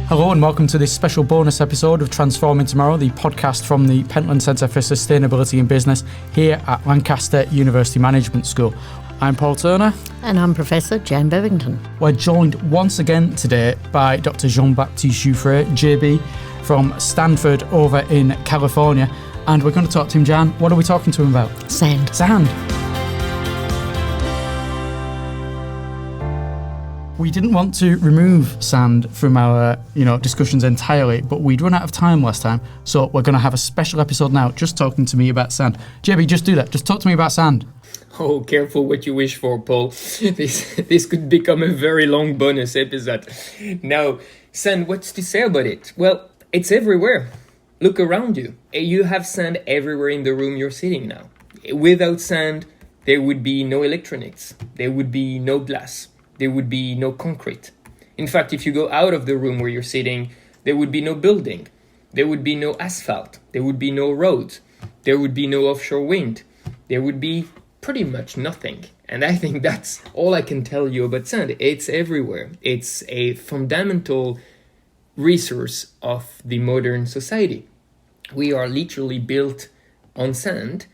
Hello and welcome to this special bonus episode of Transforming Tomorrow, the podcast from the Pentland Centre for Sustainability in Business here at Lancaster University Management School. I'm Paul Turner. And I'm Professor Jane Bevington. We're joined once again today by Dr Jean-Baptiste Jouffray, JB, from Stanford over in California. And we're going to talk to him, Jan. What are we talking to him about? Sand. We didn't want to remove sand from our, discussions entirely, but we'd run out of time last time, so we're going to have a special episode now just talking to me about sand. JB, just do that. Just talk to me about sand. Oh, careful what you wish for, Paul. This could become a very long bonus episode. Now, sand, what's to say about it? Well, it's everywhere. Look around you. You have sand everywhere in the room you're sitting now. Without sand, there would be no electronics. There would be no glass. There would be no concrete. In fact, if you go out of the room where you're sitting, there would be no building. There would be no asphalt. There would be no roads. There would be no offshore wind. There would be pretty much nothing. And I think that's all I can tell you about sand. It's everywhere. It's a fundamental resource of the modern society. We are literally built on sand,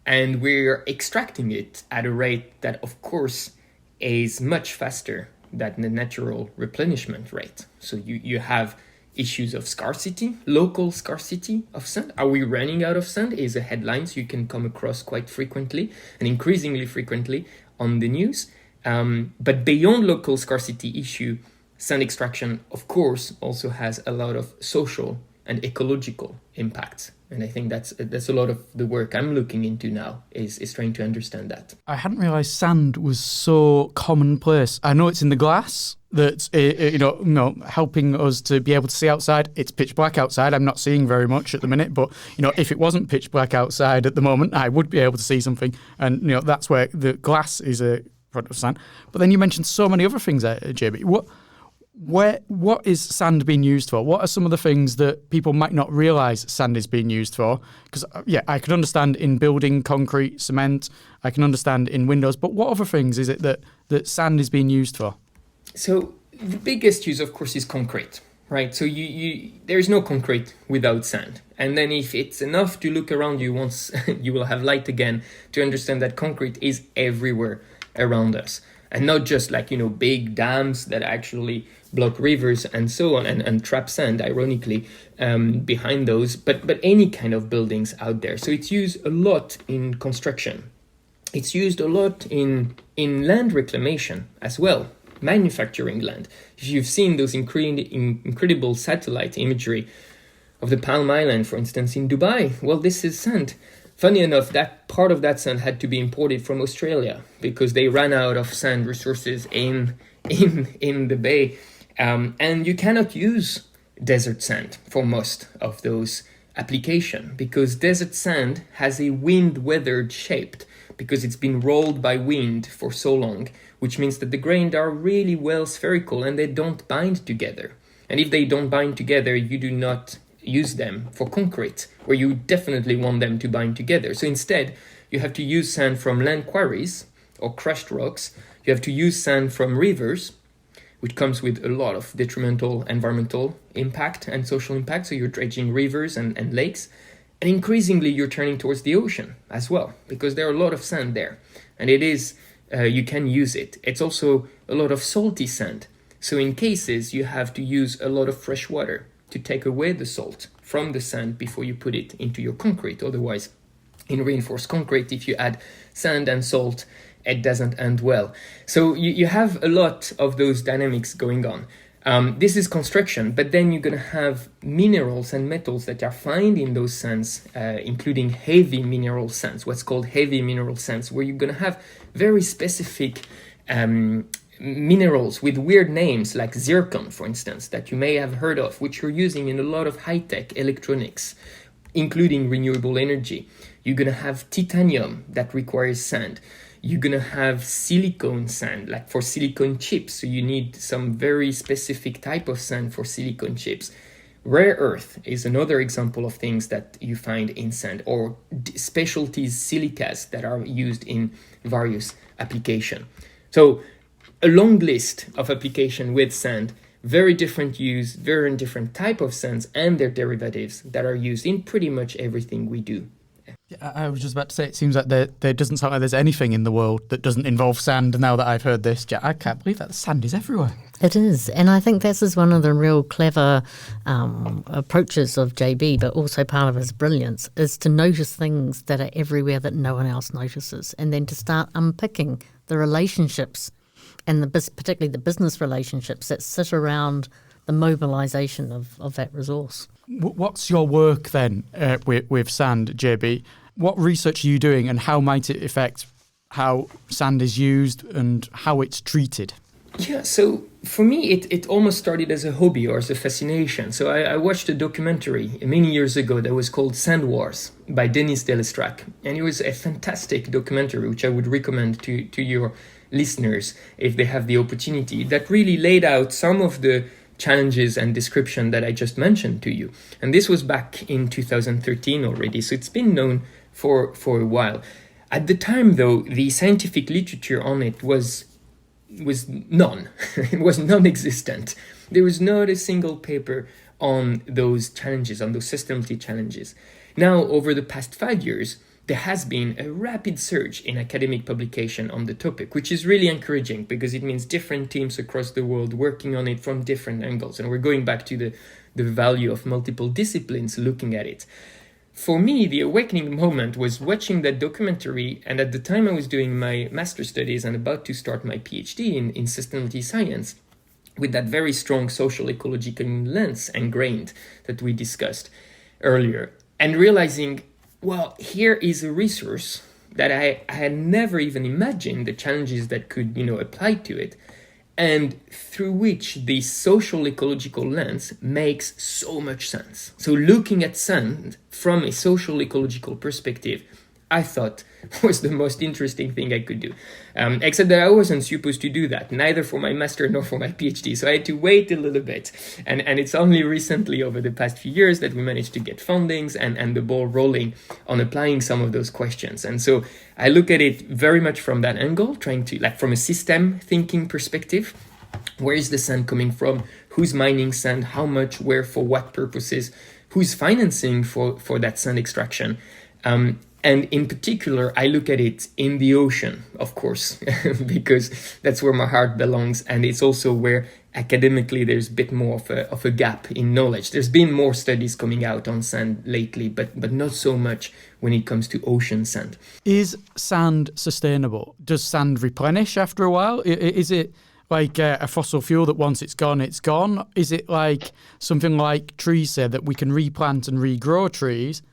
and we're extracting it at a rate that, of course, is much faster than the natural replenishment rate. So you have issues of scarcity, local scarcity of sand. Are we running out of sand? Is a headline you can come across quite frequently and increasingly frequently on the news. But beyond local scarcity issue, sand extraction, of course, also has a lot of social and ecological impacts. And I think that's a lot of the work I'm looking into now is trying to understand that. I hadn't realised sand was so commonplace. I know it's in the glass that's helping us to be able to see outside. It's pitch black outside. I'm not seeing very much at the minute, but if it wasn't pitch black outside at the moment, I would be able to see something. And that's where the glass is a product of sand. But then you mentioned so many other things there, JB. What is sand being used for? What are some of the things that people might not realise sand is being used for? Because, I could understand in building concrete, cement, I can understand in windows, but what other things is it that sand is being used for? So the biggest use, of course, is concrete, right? So there's no concrete without sand. And then if it's enough to look around you once, you will have light again to understand that concrete is everywhere around us. And not just big dams that actually block rivers and so on and trap sand, ironically, behind those, but any kind of buildings out there. So it's used a lot in construction. It's used a lot in land reclamation as well, manufacturing land. If you've seen those incredible satellite imagery of the Palm Island, for instance, in Dubai, well, this is sand. Funny enough, that part of that sand had to be imported from Australia because they ran out of sand resources in the bay. And you cannot use desert sand for most of those applications because desert sand has a wind-weathered shape because it's been rolled by wind for so long, which means that the grains are really well spherical and they don't bind together. And if they don't bind together, you do not use them for concrete, where you definitely want them to bind together. So instead, you have to use sand from land quarries or crushed rocks. You have to use sand from rivers, which comes with a lot of detrimental environmental impact and social impact. So you're dredging rivers and lakes. And increasingly, you're turning towards the ocean as well, because there are a lot of sand there. And it is, you can use it. It's also a lot of salty sand. So in cases, you have to use a lot of fresh water to take away the salt from the sand before you put it into your concrete. Otherwise, in reinforced concrete, if you add sand and salt, it doesn't end well. So you have a lot of those dynamics going on. This is construction, but then you're going to have minerals and metals that are found in those sands, including heavy mineral sands, what's called heavy mineral sands, where you're going to have very specific minerals with weird names like zircon, for instance, that you may have heard of, which you're using in a lot of high-tech electronics, including renewable energy. You're going to have titanium that requires sand. You're going to have silicone sand, like for silicone chips. So you need some very specific type of sand for silicone chips. Rare earth is another example of things that you find in sand, or specialties silicas that are used in various applications. So a long list of application with sand, very different use, very different type of sands and their derivatives that are used in pretty much everything we do. Yeah, I was just about to say, it seems like there doesn't sound like there's anything in the world that doesn't involve sand. Now that I've heard this, I can't believe that sand is everywhere. It is, and I think this is one of the real clever approaches of JB, but also part of his brilliance, is to notice things that are everywhere that no one else notices, and then to start unpicking the relationships, and particularly the business relationships that sit around the mobilisation of that resource. What's your work then with sand, JB? What research are you doing, and how might it affect how sand is used and how it's treated? Yeah, so for me, it almost started as a hobby or as a fascination. So I watched a documentary many years ago that was called Sand Wars by Denis Delestrac. And it was a fantastic documentary, which I would recommend to your listeners if they have the opportunity, that really laid out some of the challenges and description that I just mentioned to you. And this was back in 2013 already, so it's been known for a while. At the time, though, the scientific literature on it was none. It was non-existent. There was not a single paper on those challenges, on those sustainability challenges. Now, over the past 5 years, there has been a rapid surge in academic publication on the topic, which is really encouraging because it means different teams across the world working on it from different angles. And we're going back to the value of multiple disciplines looking at it. For me, the awakening moment was watching that documentary, and at the time I was doing my master's studies and about to start my PhD in sustainability science, with that very strong social ecological lens ingrained that we discussed earlier, and realizing, well, here is a resource that I had never even imagined the challenges that could, apply to it, and through which the social ecological lens makes so much sense. So looking at sand from a social ecological perspective, I thought was the most interesting thing I could do. Except that I wasn't supposed to do that, neither for my master nor for my PhD. So I had to wait a little bit. And it's only recently, over the past few years, that we managed to get fundings and the ball rolling on applying some of those questions. And so I look at it very much from that angle, trying to, from a system thinking perspective. Where is the sand coming from? Who's mining sand? How much? Where? For what purposes? Who's financing for that sand extraction? And in particular, I look at it in the ocean, of course, because that's where my heart belongs. And it's also where academically there's a bit more of a gap in knowledge. There's been more studies coming out on sand lately, but not so much when it comes to ocean sand. Is sand sustainable? Does sand replenish after a while? Is it like a fossil fuel that once it's gone, it's gone? Is it like something like trees say that we can replant and regrow trees?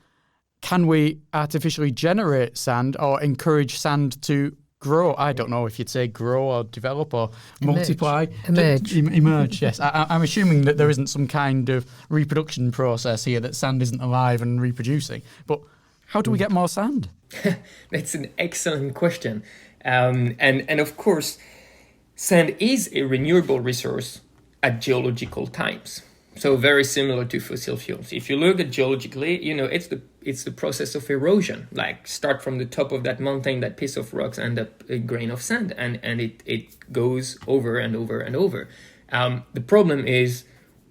Can we artificially generate sand or encourage sand to grow? I don't know if you'd say grow or develop or multiply. Emerge, yes. I'm assuming that there isn't some kind of reproduction process here, that sand isn't alive and reproducing. But how do we get more sand? That's an excellent question. And of course, sand is a renewable resource at geological times. So very similar to fossil fuels. If you look at geologically, it's the process of erosion. Like start from the top of that mountain, that piece of rocks, end up a grain of sand, and it goes over and over and over. The problem is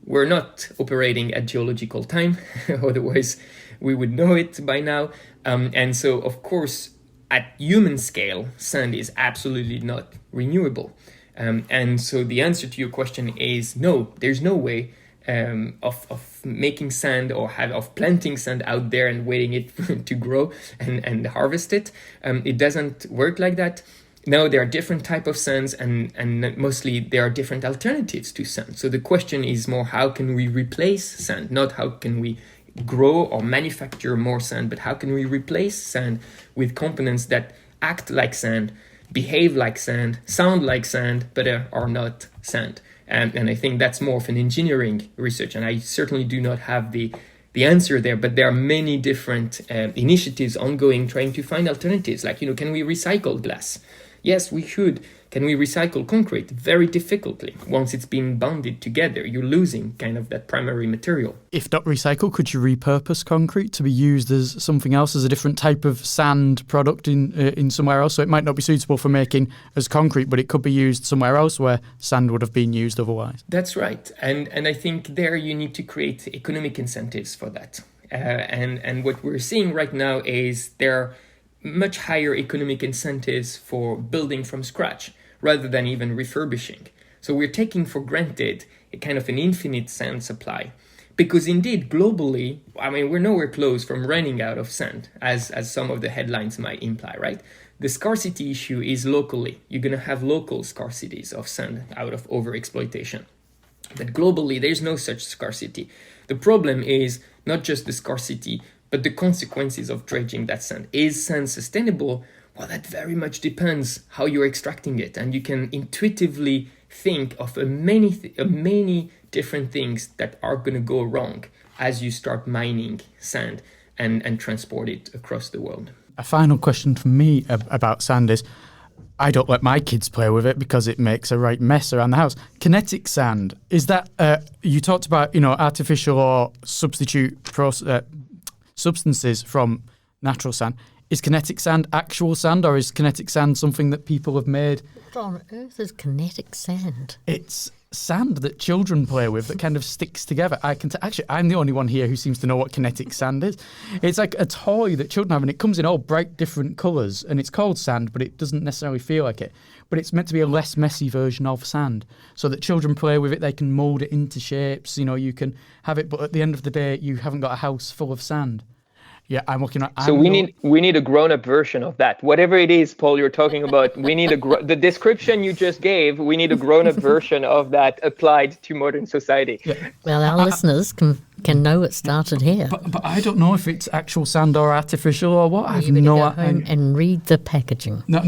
we're not operating at geological time, otherwise we would know it by now. And so, of course, at human scale, sand is absolutely not renewable. And so the answer to your question is no, there's no way of making sand or of planting sand out there and waiting it to grow and harvest it. It doesn't work like that. Now there are different type of sands and mostly there are different alternatives to sand. So the question is more, how can we replace sand? Not how can we grow or manufacture more sand, but how can we replace sand with components that act like sand, behave like sand, sound like sand, but are not sand. And I think that's more of an engineering research. And I certainly do not have the answer there, but there are many different initiatives ongoing trying to find alternatives. Like, can we recycle glass? Yes, we should. Can we recycle concrete? Very difficultly. Once it's been bonded together, you're losing kind of that primary material. If not recycle, could you repurpose concrete to be used as something else, as a different type of sand product in somewhere else? So it might not be suitable for making as concrete, but it could be used somewhere else where sand would have been used otherwise. That's right. And I think there you need to create economic incentives for that. And what we're seeing right now is there are much higher economic incentives for building from scratch rather than even refurbishing. So we're taking for granted a kind of an infinite sand supply. Because indeed, globally, I mean, we're nowhere close from running out of sand, as some of the headlines might imply, right? The scarcity issue is locally. You're going to have local scarcities of sand out of overexploitation. But globally, there's no such scarcity. The problem is not just the scarcity, but the consequences of dredging that sand. Is sand sustainable? Well, that very much depends how you're extracting it. And you can intuitively think of many different things that are going to go wrong as you start mining sand and transport it across the world. A final question from me about sand is, I don't let my kids play with it because it makes a right mess around the house. Kinetic sand, is that, you talked about, artificial or substitute substances from natural sand. Is kinetic sand actual sand, or is kinetic sand something that people have made? What on earth is kinetic sand? It's sand that children play with that kind of sticks together. Actually, I'm the only one here who seems to know what kinetic sand is. It's like a toy that children have, and it comes in all bright different colours, and it's called sand, but it doesn't necessarily feel like it. But it's meant to be a less messy version of sand, so that children play with it, they can mould it into shapes, you can have it, but at the end of the day, you haven't got a house full of sand. Yeah, I'm looking at. So we need a grown-up version of that. Whatever it is, Paul, you're talking about. We need the description you just gave. We need a grown-up version of that applied to modern society. Yeah. Well, our listeners can know it started here. But I don't know if it's actual sand or artificial or what. I have You better no go home and read the packaging. No,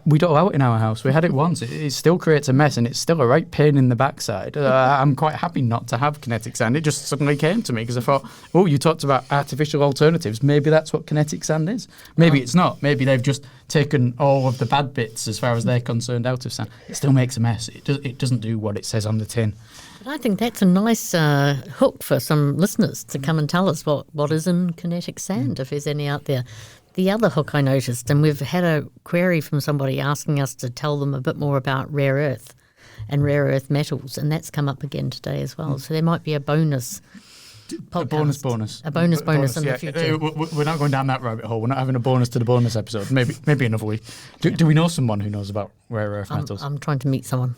we don't allow it in our house. We had it once. It still creates a mess, and it's still a right pain in the backside. I'm quite happy not to have kinetic sand. It just suddenly came to me because I thought, you talked about artificial alternatives. Maybe that's what kinetic sand is. Maybe it's not. Maybe they've just taken all of the bad bits, as far as they're concerned, out of sand. It still makes a mess. It doesn't do what it says on the tin. But I think that's a nice hook for some listeners to come and tell us what is in kinetic sand, if there's any out there. The other hook I noticed, and we've had a query from somebody asking us to tell them a bit more about rare earth and rare earth metals, and that's come up again today as well. So there might be a bonus podcast. A bonus in the future. We're not going down that rabbit hole. We're not having a bonus to the bonus episode. Maybe another week. Do we know someone who knows about rare earth metals? I'm trying to meet someone.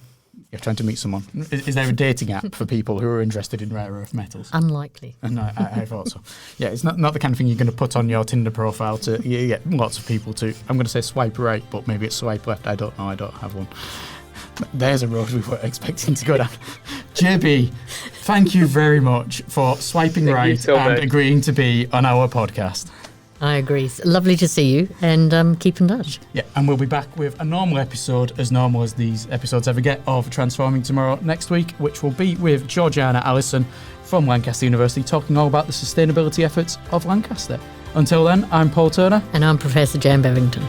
You're trying to meet someone. Is there a dating app for people who are interested in rare earth metals? Unlikely. No, I thought so. Yeah, it's not the kind of thing you're going to put on your Tinder profile to get lots of people to, I'm going to say swipe right, but maybe it's swipe left. I don't know. I don't have one. There's a road we weren't expecting to go down. JB, thank you very much for swiping right and agreeing to be on our podcast. I agree. It's lovely to see you, and keep in touch. Yeah, and we'll be back with a normal episode, as normal as these episodes ever get, of Transforming Tomorrow next week, which will be with Georgiana Allison from Lancaster University, talking all about the sustainability efforts of Lancaster. Until then, I'm Paul Turner. And I'm Professor Jan Bevington.